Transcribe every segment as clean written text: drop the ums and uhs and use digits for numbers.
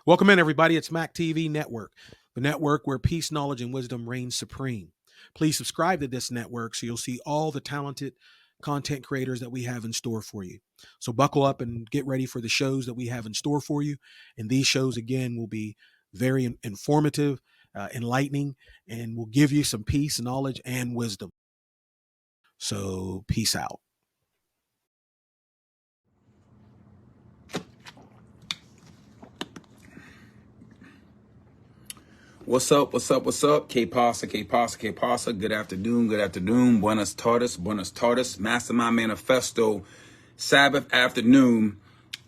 Welcome in, everybody. It's Mac TV Network, the network where peace, knowledge, and wisdom reign supreme. Please subscribe to this network so you'll see all the talented content creators that we have in store for you. So buckle up and get ready for the shows that we have in store for you. And these shows, again, will be very informative, enlightening, and will give you some peace, knowledge, and wisdom. So peace out. What's up? What's up? What's up? K-Pasa, K-Pasa, K-Pasa. Good afternoon. Good afternoon. Buenas tardes. Buenas tardes. Mastermind Manifesto. Sabbath afternoon.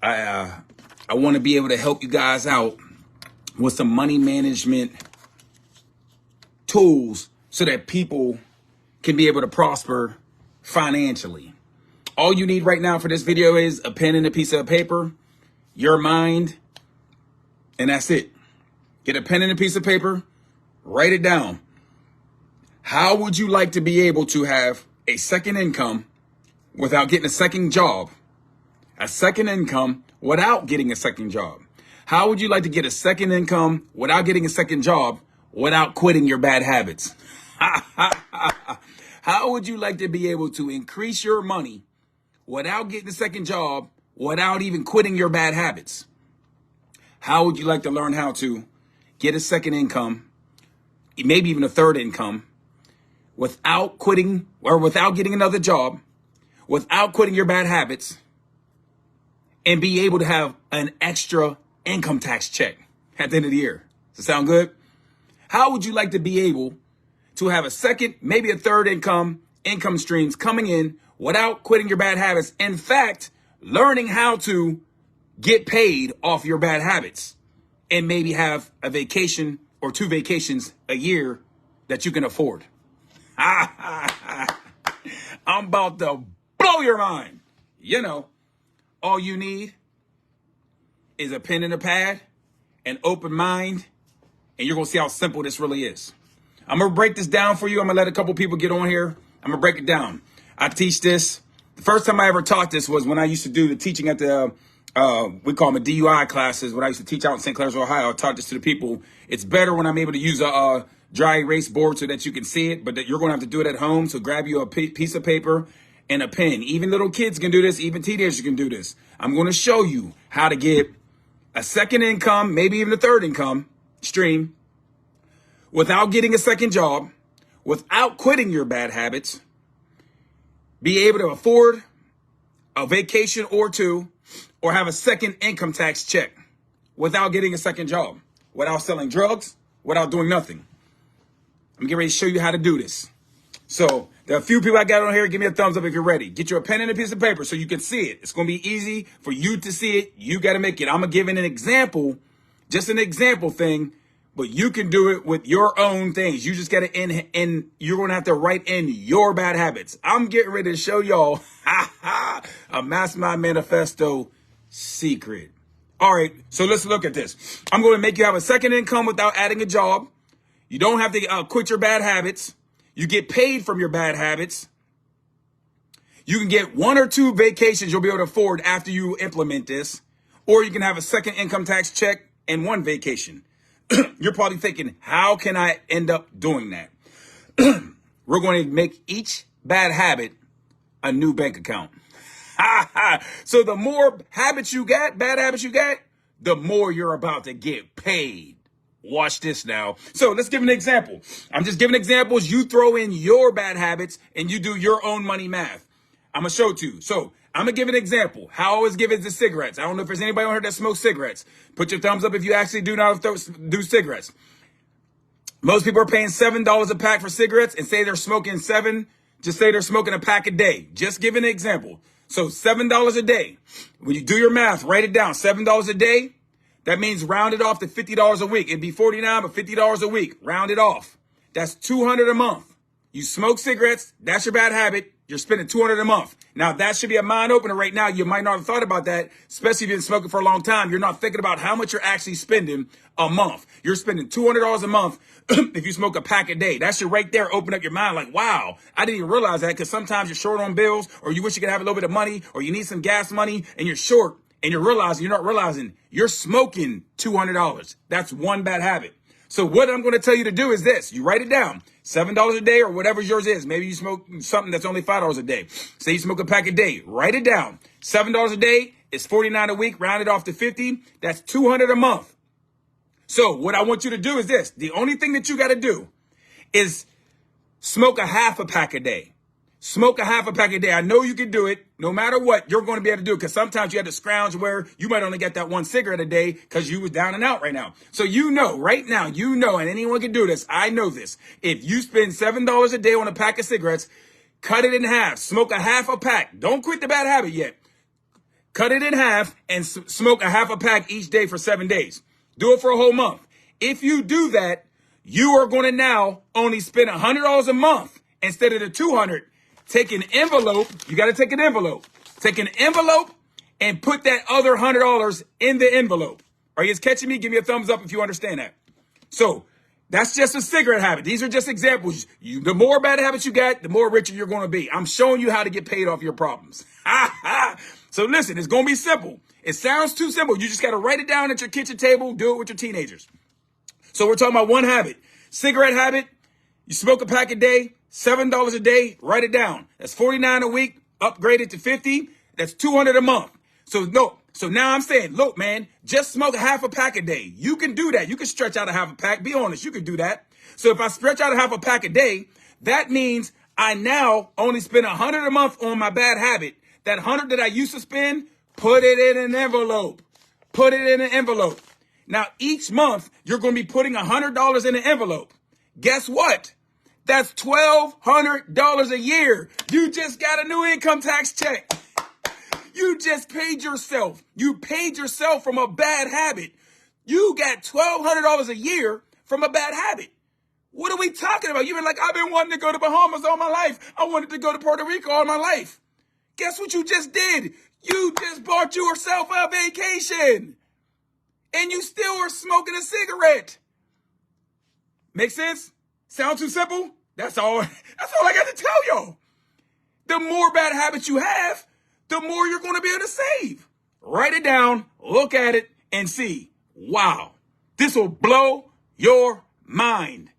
I want to be able to help you guys out with some money management tools so that people can be able to prosper financially. All you need right now for this video is a pen and a piece of paper, your mind, and that's it. Get a pen and a piece of paper, write it down. How would you like to be able to have a second income without getting a second job? A second income without getting a second job? How would you like to get a second income without getting a second job without quitting your bad habits? How would you like to be able to increase your money without getting a second job without even quitting your bad habits? How would you like to learn how to get a second income, maybe even a third income, without quitting or without getting another job, without quitting your bad habits, and be able to have an extra income tax check at the end of the year? Does that sound good? How would you like to be able to have a second, maybe a third income streams coming in without quitting your bad habits? In fact, learning how to get paid off your bad habits and maybe have a vacation or 2 vacations a year that you can afford. I'm about to blow your mind. You know, all you need is a pen and a pad, an open mind, and you're going to see how simple this really is. I'm going to break this down for you. I'm going to let a couple people get on here. I'm going to break it down. I teach this. The first time I ever taught this was when I used to do the teaching at the we call them DUI classes. When I used to teach out in St. Clair, Ohio, I taught this to the people. It's better when I'm able to use a dry erase board so that you can see it, but that you're going to have to do it at home. So grab you a piece of paper and a pen. Even little kids can do this. Even teenagers can do this. I'm going to show you how to get a second income, maybe even a third income stream without getting a second job, without quitting your bad habits, be able to afford a vacation or 2, or have a second income tax check without getting a second job, without selling drugs, without doing nothing. I'm getting ready to show you how to do this. So there are a few people I got on here. Give me a thumbs up if you're ready. Get you a pen and a piece of paper so you can see it. It's going to be easy for you to see it. You got to make it. I'm going to give it an example, just an example thing, but you can do it with your own things. You just got to you're going to have to write in your bad habits. I'm getting ready to show y'all a Mastermind Manifesto secret. All right, so let's look at this. I'm going to make you have a second income without adding a job. You don't have to quit your bad habits. You get paid from your bad habits. You can get 1 or 2 vacations you'll be able to afford after you implement this, or you can have a second income tax check and 1 vacation. You're probably thinking, how can I end up doing that? We're going to make each bad habit a new bank account. So the more habits you got, bad habits you got, the more you're about to get paid. Watch this now. So let's give an example. I'm just giving examples. You throw in your bad habits and you do your own money math. I'm going to show it to you. So I'm going to give an example. How I always give it to cigarettes. I don't know if there's anybody on here that smokes cigarettes. Put your thumbs up if you actually do not do cigarettes. Most people are paying $7 a pack for cigarettes and say they're smoking 7. Just say they're smoking a pack a day. Just give an example. So $7 a day. When you do your math, write it down. $7 a day. That means round it off to $50 a week. It'd be $49, but $50 a week. Round it off. That's $200 a month. You smoke cigarettes. That's your bad habit. You're spending $200 a month. Now, that should be a mind opener right now. You might not have thought about that, especially if you've been smoking for a long time. You're not thinking about how much you're actually spending a month. You're spending $200 a month if you smoke a pack a day. That should right there open up your mind like, wow, I didn't even realize that, because sometimes you're short on bills, or you wish you could have a little bit of money, or you need some gas money and you're short. And you're not realizing you're smoking $200. That's one bad habit. So what I'm going to tell you to do is this. You write it down. $7 a day or whatever yours is. Maybe you smoke something that's only $5 a day. Say you smoke a pack a day. Write it down. $7 a day is $49 a week. Round it off to 50. That's $200 a month. So what I want you to do is this. The only thing that you got to do is smoke a half a pack a day. Smoke a half a pack a day. I know you can do it. No matter what, you're going to be able to do it, because sometimes you have to scrounge where you might only get that one cigarette a day because you was down and out right now. So right now, and anyone can do this. I know this. If you spend $7 a day on a pack of cigarettes, cut it in half. Smoke a half a pack. Don't quit the bad habit yet. Cut it in half and smoke a half a pack each day for 7 days. Do it for a whole month. If you do that, you are going to now only spend $100 a month instead of the $200. Take an envelope. You got to take an envelope. Take an envelope and put that other $100 in the envelope. Are you catching me? Give me a thumbs up if you understand that. So that's just a cigarette habit. These are just examples. The more bad habits you got, the more richer you're going to be. I'm showing you how to get paid off your problems. So listen, it's going to be simple. It sounds too simple. You just got to write it down at your kitchen table. Do it with your teenagers. So we're talking about one habit. Cigarette habit. You smoke a pack a day. $7 a day, write it down. That's $49 a week, upgrade it to $50. That's $200 a month. So now I'm saying, look, man, just smoke a half a pack a day. You can do that. You can stretch out a half a pack. Be honest, you can do that. So if I stretch out a half a pack a day, that means I now only spend $100 a month on my bad habit. That $100 that I used to spend, put it in an envelope. Put it in an envelope. Now, each month, you're going to be putting $100 in an envelope. Guess what? That's $1,200 a year. You just got a new income tax check. You just paid yourself. You paid yourself from a bad habit. You got $1,200 a year from a bad habit. What are we talking about? You've been like, I've been wanting to go to Bahamas all my life. I wanted to go to Puerto Rico all my life. Guess what you just did? You just bought yourself a vacation. And you still are smoking a cigarette. Make sense? Sound too simple? That's all I got to tell y'all. The more bad habits you have, the more you're going to be able to save. Write it down, look at it, and see. Wow, this will blow your mind.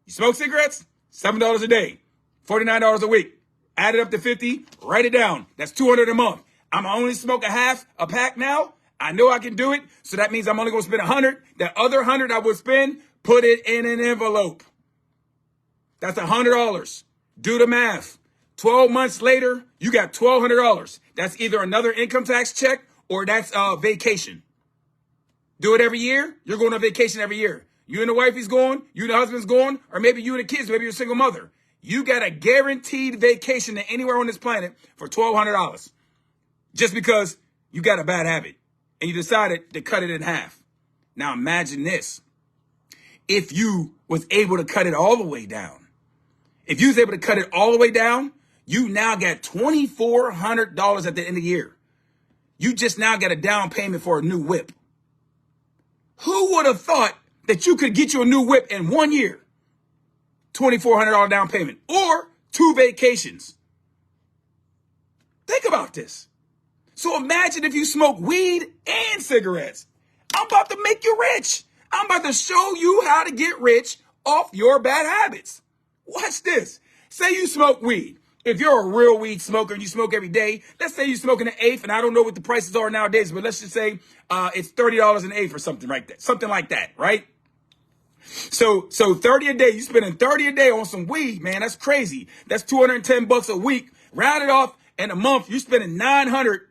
You smoke cigarettes? $7 a day, $49 a week. Add it up to 50, write it down. That's $200 a month. I'm only smoke a half a pack now. I know I can do it. So that means I'm only going to spend $100. That other $100 I would spend, put it in an envelope. That's $100. Do the math. 12 months later, you got $1,200. That's either another income tax check or that's a vacation. Do it every year. You're going on vacation every year. You and the wifey's going, you and the husband's going, or maybe you and the kids, maybe you're a single mother. You got a guaranteed vacation to anywhere on this planet for $1,200 just because you got a bad habit and you decided to cut it in half. Now imagine this. If you was able to cut it all the way down, if you was able to cut it all the way down, you now got $2,400 at the end of the year. You just now got a down payment for a new whip. Who would have thought that you could get you a new whip in 1 year? $2,400 down payment or 2 vacations. Think about this. So imagine if you smoke weed and cigarettes. I'm about to make you rich. I'm about to show you how to get rich off your bad habits. Watch this. Say you smoke weed. If you're a real weed smoker and you smoke every day, let's say you're smoking an eighth, and I don't know what the prices are nowadays, but let's just say it's $30 an eighth or something like that. Something like that, right? So 30 a day, you spending 30 a day on some weed, man. That's crazy. That's $210 a week. Round it off in a month, you're spending $900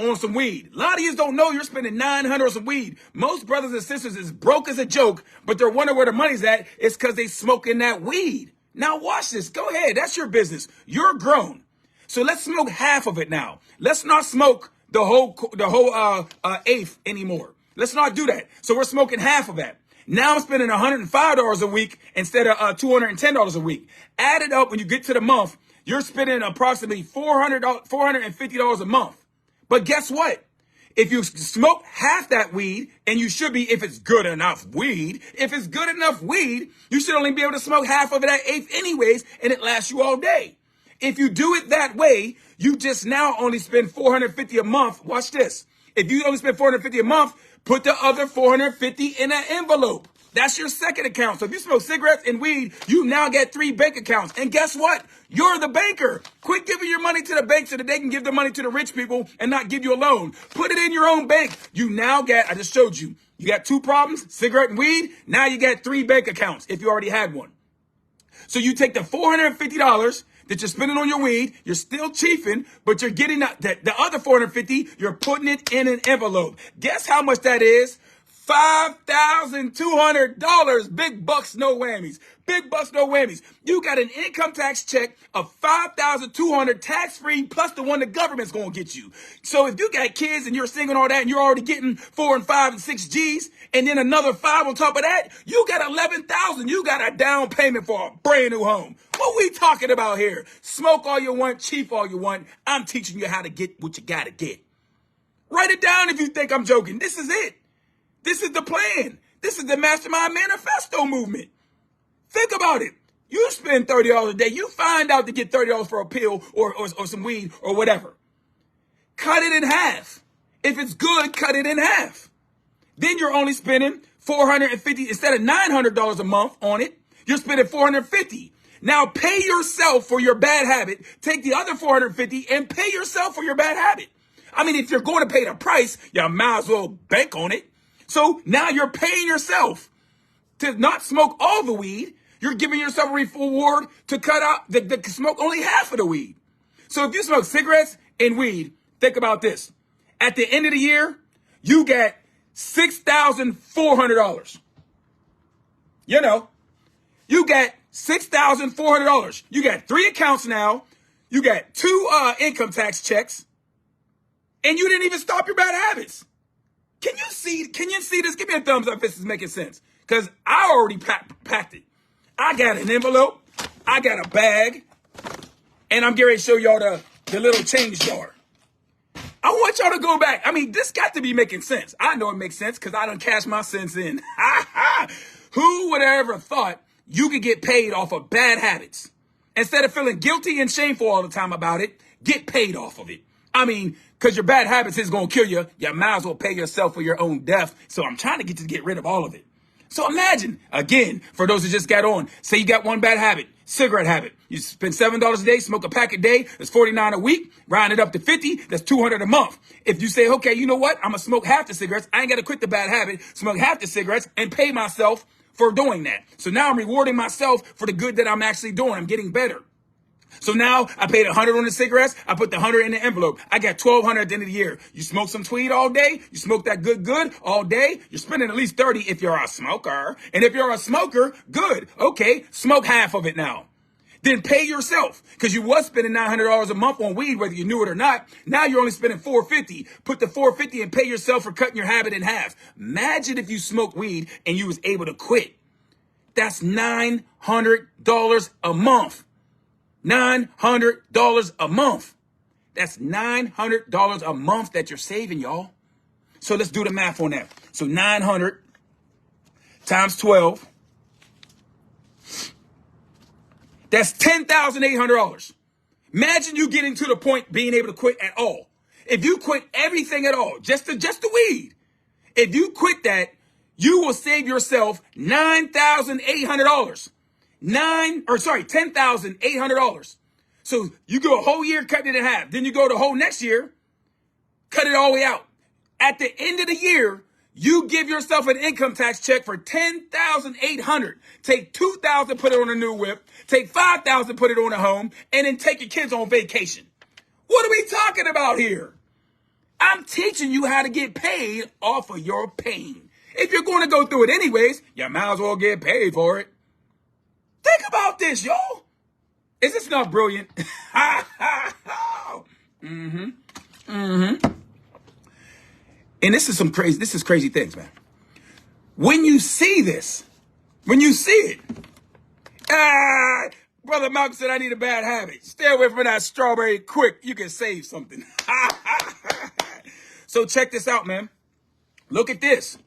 on some weed. A lot of you don't know you're spending $900 on some weed. Most brothers and sisters is broke as a joke, but they're wondering where the money's at. It's because they smoking that weed. Now watch this. Go ahead. That's your business. You're grown. So let's smoke half of it now. Let's not smoke the whole eighth anymore. Let's not do that. So we're smoking half of that. Now I'm spending $105 a week instead of $210 a week. Add it up when you get to the month. You're spending approximately $450 a month. But guess what? If you smoke half that weed, and you should be, if it's good enough weed, you should only be able to smoke half of it at eighth anyways, and it lasts you all day. If you do it that way, you just now only spend $450 a month. Watch this. If you only spend $450 a month, put the other $450 in an envelope. That's your second account. So if you smoke cigarettes and weed, you now get 3 bank accounts. And guess what? You're the banker. Quit giving your money to the bank so that they can give the money to the rich people and not give you a loan. Put it in your own bank. You now get, I just showed you, you got 2 problems, cigarette and weed. Now you got 3 bank accounts if you already had one. So you take the $450 that you're spending on your weed, you're still chiefing, but you're getting the other $450, you're putting it in an envelope. Guess how much that is? $5,200. Big bucks, no whammies. Big bucks, no whammies. You got an income tax check of $5,200 tax-free plus the one the government's going to get you. So if you got kids and you're single and all that and you're already getting 4 and 5 and 6 G's and then another 5 on top of that, you got $11,000. You got a down payment for a brand new home. What we talking about here? Smoke all you want, chief all you want. I'm teaching you how to get what you got to get. Write it down if you think I'm joking. This is it. This is the plan. This is the Mastermind Manifesto movement. Think about it. You spend $30 a day. You find out to get $30 for a pill or some weed or whatever. Cut it in half. If it's good, cut it in half. Then you're only spending $450 instead of $900 a month on it. You're spending $450. Now pay yourself for your bad habit. Take the other $450 and pay yourself for your bad habit. I mean, if you're going to pay the price, you might as well bank on it. So now you're paying yourself to not smoke all the weed. You're giving yourself a reward to cut out the smoke only half of the weed. So if you smoke cigarettes and weed, think about this. At the end of the year, you get $6,400. You know, you get $6,400. You got 3 accounts now. You got 2 income tax checks. And you didn't even stop your bad habits. Can you see this? Give me a thumbs up if this is making sense. Because I already packed it. I got an envelope. I got a bag. And I'm getting ready to show y'all the little change jar. I want y'all to go back. I mean, this got to be making sense. I know it makes sense because I done cashed my cents in. Who would have ever thought you could get paid off of bad habits? Instead of feeling guilty and shameful all the time about it, get paid off of it. I mean, because your bad habits is going to kill you. You might as well pay yourself for your own death. So I'm trying to get you to get rid of all of it. So imagine, again, for those who just got on, say you got one bad habit, cigarette habit. You spend $7 a day, smoke a pack a day. That's $49 a week. Round it up to 50. That's $200 a month. If you say, okay, you know what? I'm going to smoke half the cigarettes. I ain't got to quit the bad habit. Smoke half the cigarettes and pay myself for doing that. So now I'm rewarding myself for the good that I'm actually doing. I'm getting better. So now I paid $100 on the cigarettes. I put the $100 in the envelope. I got $1,200 at the end of the year. You smoke some tweed all day. You smoke that good all day. You're spending at least $30 if you're a smoker. And if you're a smoker, good. Okay, smoke half of it now. Then pay yourself because you was spending $900 a month on weed, whether you knew it or not. Now you're only spending $450. Put the $450 and pay yourself for cutting your habit in half. Imagine if you smoked weed and you was able to quit. That's $900 a month. $900 a month. That's $900 a month that you're saving, y'all. So let's do the math on that. So 900 times 12. That's $10,800. Imagine you getting to the point being able to quit at all. If you quit everything at all, just the weed, if you quit that, you will save yourself $9,800. $10,800. So you go a whole year cutting it in half. Then you go the whole next year, cut it all the way out. At the end of the year, you give yourself an income tax check for $10,800. Take $2,000, put it on a new whip. Take $5,000, put it on a home, and then take your kids on vacation. What are we talking about here? I'm teaching you how to get paid off of your pain. If you're going to go through it anyways, you might as well get paid for it. Think about this, y'all. Is this not brilliant? And this is crazy things, man. When you see this, when you see it, Brother Malcolm said, I need a bad habit. Stay away from that strawberry quick. You can save something. So check this out, man. Look at this.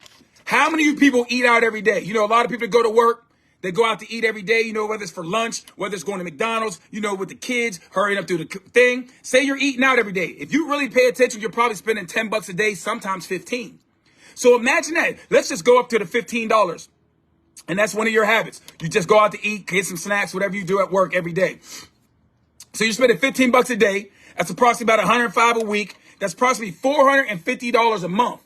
How many of you people eat out every day? You know, a lot of people go to work. They go out to eat every day, whether it's for lunch, whether it's going to McDonald's, with the kids, hurrying up through the thing. Say you're eating out every day. If you really pay attention, you're probably spending $10 a day, sometimes 15. So imagine that. Let's just go up to the $15. And that's one of your habits. You just go out to eat, get some snacks, whatever you do at work every day. So you're spending $15 a day. That's approximately about $105 a week. That's approximately $450 a month.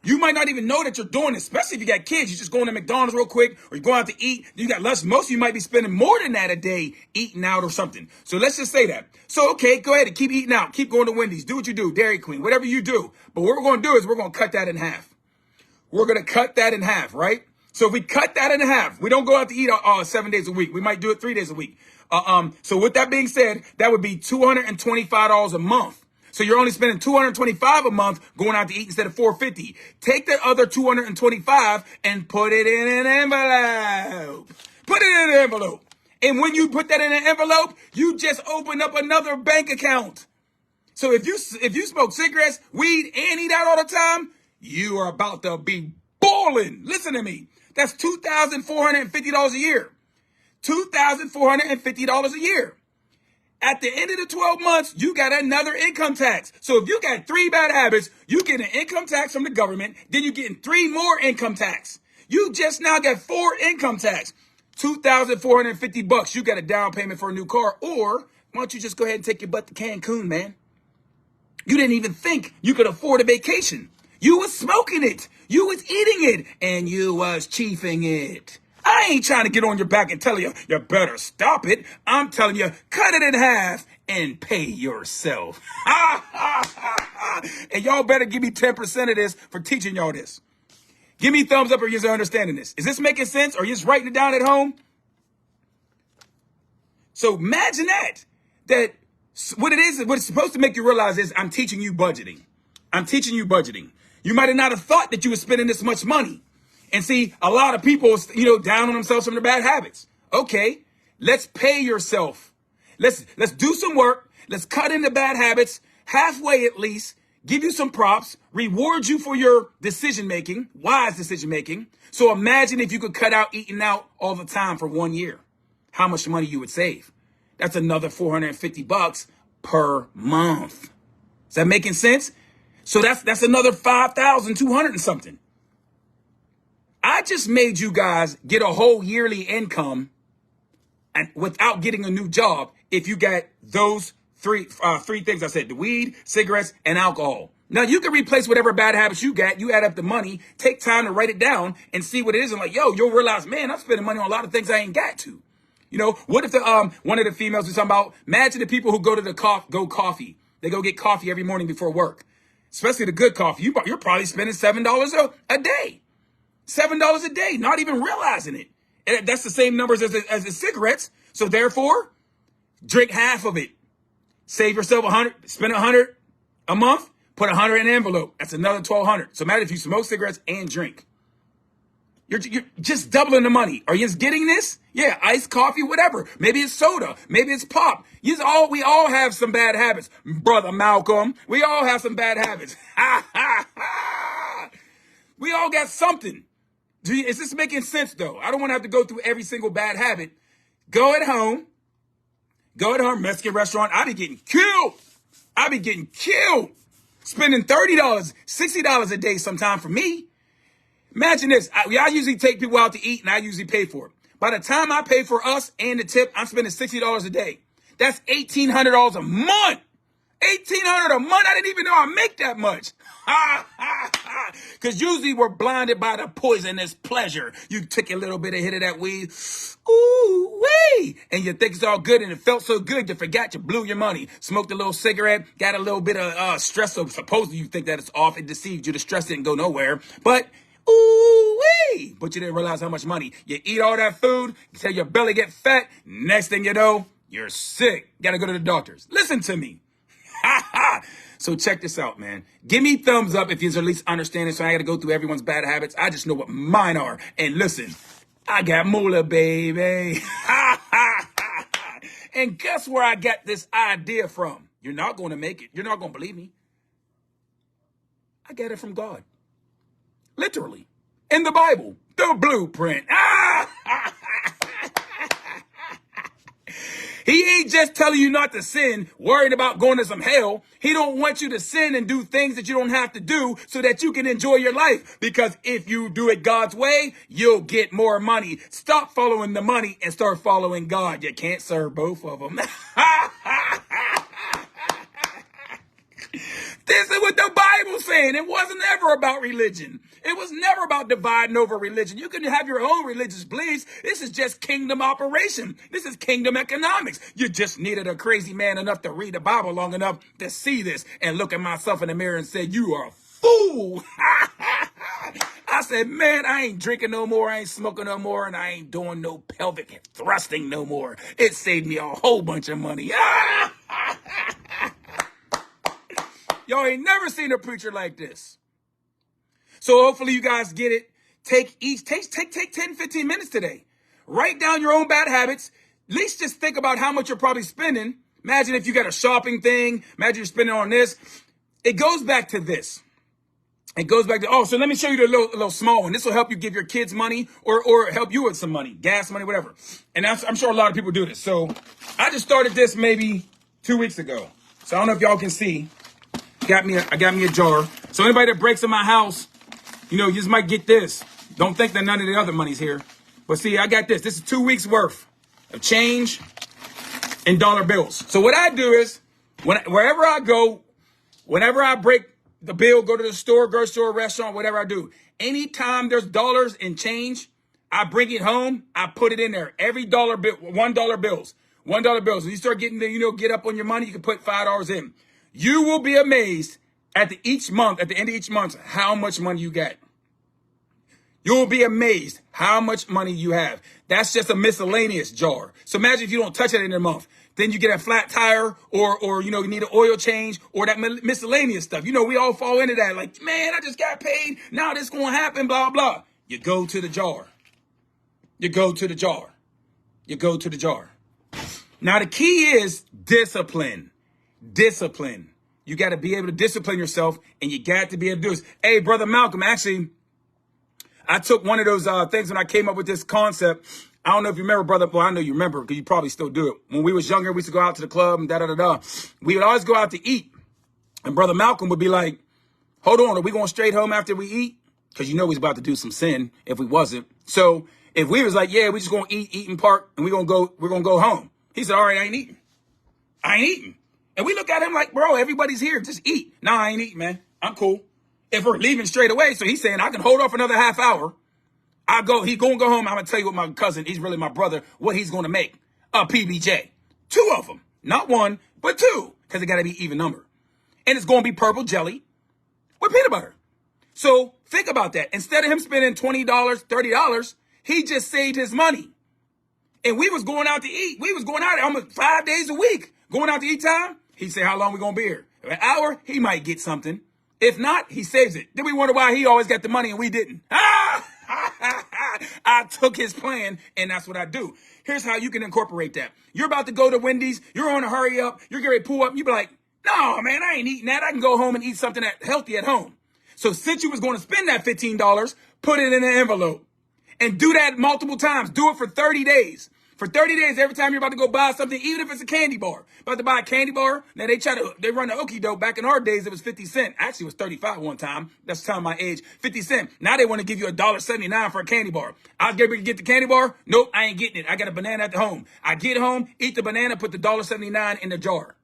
You might not even know that you're doing this, especially if you got kids. You're just going to McDonald's real quick, or you're going out to eat. You got lunch. Most of you might be spending more than that a day eating out or something. So let's just say that. So, okay, go ahead and keep eating out. Keep going to Wendy's. Do what you do, Dairy Queen, whatever you do. But what we're going to do is we're going to cut that in half. We're going to cut that in half, right? So if we cut that in half, we don't go out to eat 7 days a week. We might do it 3 days a week. So with that being said, that would be $225 a month. So you're only spending $225 a month going out to eat instead of $450. Take the other $225 and put it in an envelope. Put it in an envelope. And when you put that in an envelope, you just open up another bank account. So if you smoke cigarettes, weed, and eat out all the time, you are about to be balling. Listen to me. That's $2,450 a year. $2,450 a year. At the end of the 12 months, you got another income tax. So if you got 3 bad habits, you get an income tax from the government, then you're getting 3 more income tax. You just now got 4 income tax. $2,450. You got a down payment for a new car. Or why don't you just go ahead and take your butt to Cancun, man? You didn't even think you could afford a vacation. You was smoking it. You was eating it. And you was chiefing it. I ain't trying to get on your back and tell you, you better stop it. I'm telling you, cut it in half and pay yourself. And y'all better give me 10% of this for teaching y'all this. Give me thumbs up or you're understanding this. Is this making sense? Or are you just writing it down at home? So imagine that what it's supposed to make you realize is I'm teaching you budgeting. I'm teaching you budgeting. You might have not have thought that you were spending this much money. And see, a lot of people, down on themselves from their bad habits. Okay, let's pay yourself. Let's do some work. Let's cut into bad habits, halfway at least, give you some props, reward you for your decision-making, wise decision-making. So imagine if you could cut out eating out all the time for 1 year, how much money you would save. That's another $450 per month. Is that making sense? So that's another 5,200 and something. I just made you guys get a whole yearly income and without getting a new job if you got those three things I said, the weed, cigarettes, and alcohol. Now, you can replace whatever bad habits you got. You add up the money, take time to write it down and see what it is. And you'll realize, man, I'm spending money on a lot of things I ain't got to. What if one of the females was talking about, imagine the people who go to the coffee. They go get coffee every morning before work, especially the good coffee. You're probably spending $7 a day. $7 a day, not even realizing it. And that's the same numbers as the cigarettes. So therefore, drink half of it. Save yourself $100, spend $100 a month, put $100 in an envelope. That's another $1,200. So imagine if you smoke cigarettes and drink. You're just doubling the money. Are you just getting this? Yeah, iced coffee, whatever. Maybe it's soda. Maybe it's pop. We all have some bad habits. Brother Malcolm, we all have some bad habits. We all got something. Is this making sense, though? I don't want to have to go through every single bad habit. Go at home, Mexican restaurant. I be getting killed. Spending $30, $60 a day sometime for me. Imagine this. I usually take people out to eat, and I usually pay for it. By the time I pay for us and the tip, I'm spending $60 a day. That's $1,800 a month. $1,800 a month. I didn't even know I make that much. Because usually we're blinded by the poisonous pleasure. You took a little bit of hit of that weed. Ooh, wee. And you think it's all good, and it felt so good, you forgot you blew your money. Smoked a little cigarette, got a little bit of stress. So supposedly you think that it's off. It deceived you. The stress didn't go nowhere. But ooh, wee. But you didn't realize how much money. You eat all that food until your belly get fat. Next thing you know, you're sick. Got to go to the doctors. Listen to me. So check this out, man. Give me thumbs up if you're at least understanding. So I got to go through everyone's bad habits. I just know what mine are. And listen, I got moolah, baby. And guess where I got this idea from? You're not going to make it. You're not going to believe me. I got it from God. Literally. In the Bible. The blueprint. He ain't just telling you not to sin, worried about going to some hell. He don't want you to sin and do things that you don't have to do so that you can enjoy your life. Because if you do it God's way, you'll get more money. Stop following the money and start following God. You can't serve both of them. This is what the Bible's saying. It wasn't ever about religion. It was never about dividing over religion. You can have your own religious beliefs. This is just kingdom operation. This is kingdom economics. You just needed a crazy man enough to read the Bible long enough to see this and look at myself in the mirror and say, you are a fool. I said, man, I ain't drinking no more. I ain't smoking no more. And I ain't doing no pelvic thrusting no more. It saved me a whole bunch of money. Y'all ain't never seen a preacher like this. So hopefully you guys get it. Take 10, 15 minutes today. Write down your own bad habits. At least just think about how much you're probably spending. Imagine if you got a shopping thing. Imagine you're spending on this. It goes back to this. It goes back to, so let me show you the little small one. This will help you give your kids money or help you with some money, gas money, whatever. And I'm sure a lot of people do this. So I just started this maybe 2 weeks ago. So I don't know if y'all can see. I got me a jar. So anybody that breaks in my house, you just might get this. Don't think that none of the other money's here. But see, I got this. This is 2 weeks worth of change in dollar bills. So what I do is, wherever I go, whenever I break the bill, go to the store, grocery store, restaurant, whatever I do, anytime there's dollars in change, I bring it home. I put it in there. Every dollar bill, $1 bills, $1 bills. When you start getting the, get up on your money, you can put $5 in. You will be amazed at the end of each month, how much money you get. You'll be amazed how much money you have. That's just a miscellaneous jar. So imagine if you don't touch it in a month. Then you get a flat tire or you need an oil change or that miscellaneous stuff. We all fall into that. Like, man, I just got paid. Now this going to happen, blah, blah. You go to the jar. You go to the jar. You go to the jar. Now the key is discipline. Discipline. You got to be able to discipline yourself and you got to be able to do this. Hey, Brother Malcolm, actually, I took one of those things when I came up with this concept. I don't know if you remember, brother. Well, I know you remember because you probably still do it. When we was younger, we used to go out to the club and da-da-da-da. We would always go out to eat. And Brother Malcolm would be like, hold on, are we going straight home after we eat? Because he's about to do some sin if we wasn't. So if we was like, yeah, we just going to eat and park and we're going to go home. He said, all right, I ain't eating. I ain't eating. And we look at him like, bro, everybody's here. Just eat. Nah, I ain't eating, man. I'm cool. If we're leaving straight away, so he's saying I can hold off another half hour. He's going to go home. I'm going to tell you what my cousin, he's really my brother, what he's going to make. A PBJ. 2 of them. Not 1, but 2. Because it got to be even number. And it's going to be purple jelly with peanut butter. So think about that. Instead of him spending $20, $30, he just saved his money. And we was going out to eat. We was going out almost 5 days a week. Going out to eat time. He said, how long we going to be here? An hour, he might get something. If not, he saves it. Then we wonder why he always got the money and we didn't. I took his plan, and that's what I do. Here's how you can incorporate that. You're about to go to Wendy's. You're on a hurry up. You're getting ready to pull up. You be like, no, man, I ain't eating that. I can go home and eat something healthy at home. So since you was going to spend that $15, put it in an envelope. And do that multiple times. Do it for 30 days. For 30 days, every time you're about to go buy something, even if it's a candy bar. About to buy a candy bar. Now, they run the okie doke. Back in our days, it was 50 cents. Actually, it was 35 one time. That's telling my age. 50 cents. Now they want to give you $1.79 for a candy bar. I was getting ready to get the candy bar. Nope, I ain't getting it. I got a banana at the home. I get home, eat the banana, put the $1.79 in the jar.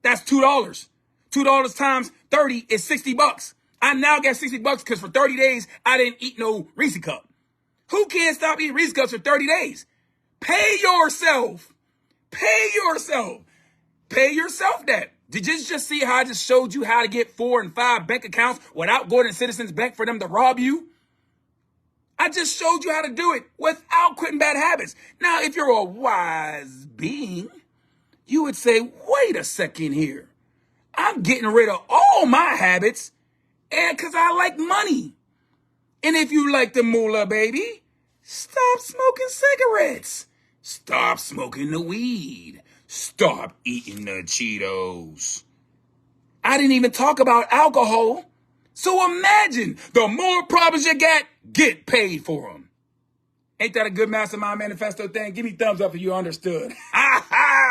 That's $2. $2 times 30 is $60. I now got $60 because for 30 days, I didn't eat no Reese cup. Who can't stop eating Reese cups for 30 days? Pay yourself. Pay yourself. Pay yourself that. Did you just see how I just showed you how to get 4 and 5 bank accounts without going to Citizens Bank for them to rob you? I just showed you how to do it without quitting bad habits. Now, if you're a wise being, you would say, wait a second here. I'm getting rid of all my habits and because I like money. And if you like the moolah, baby, stop smoking cigarettes. Stop smoking the weed. Stop eating the Cheetos. I didn't even talk about alcohol. So imagine, the more problems you get paid for them. Ain't that a good Mastermind Manifesto thing? Give me thumbs up if you understood. Ha ha!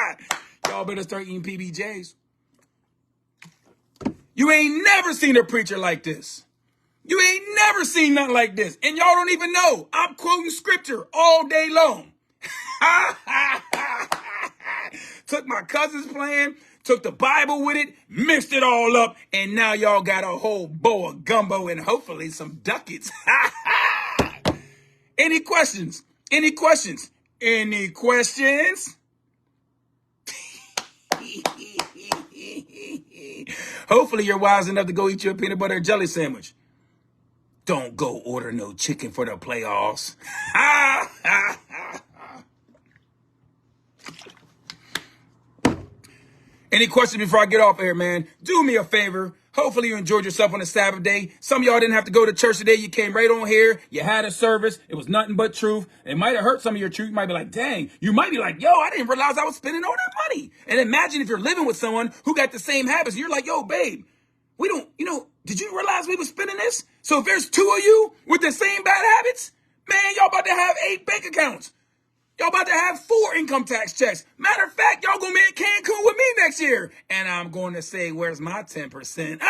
Y'all better start eating PBJs. You ain't never seen a preacher like this. You ain't never seen nothing like this. And y'all don't even know. I'm quoting scripture all day long. Took my cousin's plan, took the Bible with it, mixed it all up, and now y'all got a whole bowl of gumbo and hopefully some ducats. Any questions? Any questions? Any questions? Hopefully you're wise enough to go eat your peanut butter and jelly sandwich. Don't go order no chicken for the playoffs. Any questions before I get off here, man? Do me a favor. Hopefully you enjoyed yourself on a Sabbath day. Some of y'all didn't have to go to church today. You came right on here. You had a service. It was nothing but truth. It might have hurt some of your truth. You might be like, dang. You might be like, yo, I didn't realize I was spending all that money. And imagine if you're living with someone who got the same habits. You're like, yo, babe, we don't, did you realize we were spending this? So if there's two of you with the same bad habits, man, y'all about to have 8 bank accounts. Y'all about to have 4 income tax checks. Matter of fact, y'all gonna be in Cancun with me next year. And I'm going to say, where's my 10%?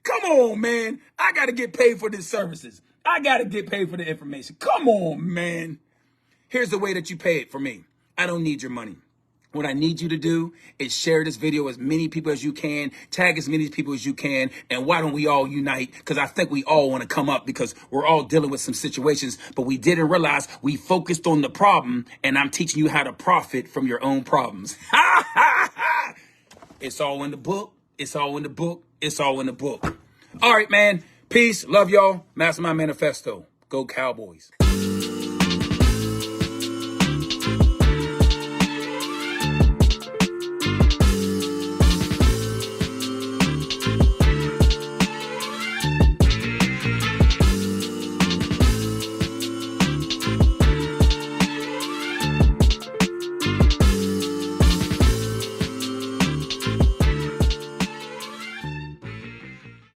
Come on, man. I got to get paid for these services. I got to get paid for the information. Come on, man. Here's the way that you pay it for me. I don't need your money. What I need you to do is share this video with as many people as you can, tag as many people as you can, and why don't we all unite? Because I think we all want to come up because we're all dealing with some situations, but we didn't realize we focused on the problem, and I'm teaching you how to profit from your own problems. It's all in the book. It's all in the book. It's all in the book. All right, man. Peace. Love y'all. Mastermind Manifesto. Go Cowboys.